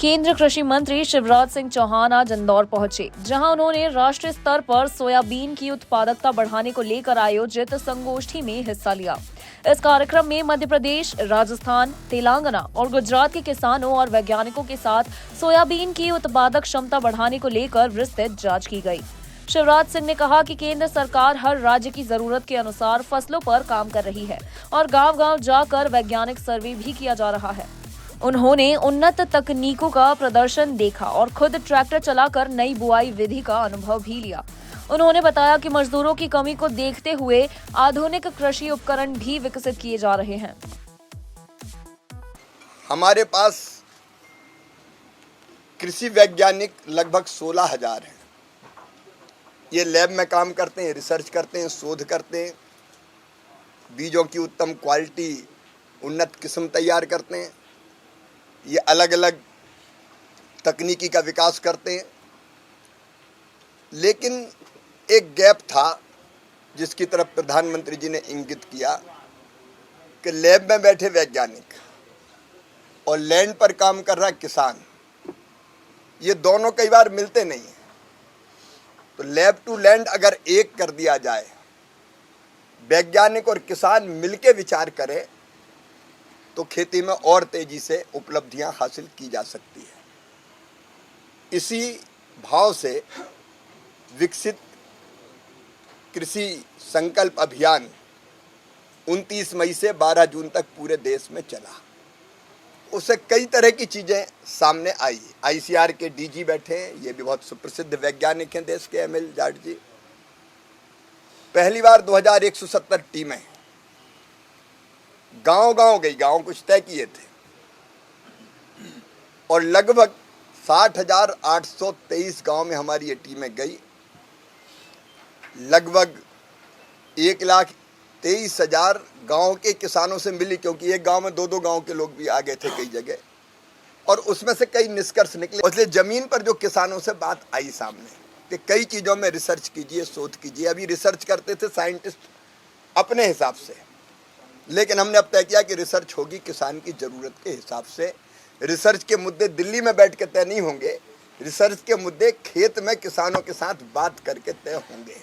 केंद्रीय कृषि मंत्री शिवराज सिंह चौहान आज इंदौर पहुंचे, जहां उन्होंने राष्ट्रीय स्तर पर सोयाबीन की उत्पादकता बढ़ाने को लेकर आयोजित संगोष्ठी में हिस्सा लिया। इस कार्यक्रम में मध्य प्रदेश, राजस्थान, तेलंगाना और गुजरात के किसानों और वैज्ञानिकों के साथ सोयाबीन की उत्पादक क्षमता बढ़ाने को लेकर विस्तृत जांच की गई। शिवराज सिंह ने कहा कि केंद्र सरकार हर राज्य की जरूरत के अनुसार फसलों पर काम कर रही है और गांव-गांव जाकर वैज्ञानिक सर्वे भी किया जा रहा है। उन्होंने उन्नत तकनीकों का प्रदर्शन देखा और खुद ट्रैक्टर चलाकर नई बुआई विधि का अनुभव भी लिया। उन्होंने बताया कि मजदूरों की कमी को देखते हुए आधुनिक कृषि उपकरण भी विकसित किए जा रहे हैं। हमारे पास कृषि वैज्ञानिक लगभग 16,000 हैं। ये लैब में काम करते हैं, रिसर्च करते हैं, शोध करते हैं, बीजों की उत्तम क्वालिटी, उन्नत किस्म तैयार करते हैं। ये अलग अलग तकनीकी का विकास करते हैं। लेकिन एक गैप था जिसकी तरफ प्रधानमंत्री जी ने इंगित किया कि लैब में बैठे वैज्ञानिक और लैंड पर काम कर रहा किसान, ये दोनों कई बार मिलते नहीं हैं। तो लैब टू लैंड अगर एक कर दिया जाए, वैज्ञानिक और किसान मिलके विचार करें, तो खेती में और तेजी से उपलब्धियां हासिल की जा सकती है। इसी भाव से विकसित कृषि संकल्प अभियान 29 मई से 12 जून तक पूरे देश में चला। उससे कई तरह की चीज़ें सामने आई। ICAR के DG बैठे हैं, ये भी बहुत सुप्रसिद्ध वैज्ञानिक हैं देश के, ML जाट जी। पहली बार 2170 टीमें गांव-गांव गई, गांव कुछ तय किए थे, और लगभग 60,823 गांव में हमारी ये टीमें गई। लगभग 1,23,000 गांव के किसानों से मिली, क्योंकि एक गांव में दो गांव के लोग भी आ गए थे कई जगह, और उसमें से कई निष्कर्ष निकले। इसलिए जमीन पर जो किसानों से बात आई सामने कि कई चीज़ों में रिसर्च कीजिए, शोध कीजिए। अभी रिसर्च करते थे साइंटिस्ट अपने हिसाब से, लेकिन हमने अब तय किया कि रिसर्च होगी किसान की ज़रूरत के हिसाब से। रिसर्च के मुद्दे दिल्ली में बैठ के तय नहीं होंगे, रिसर्च के मुद्दे खेत में किसानों के साथ बात करके तय होंगे।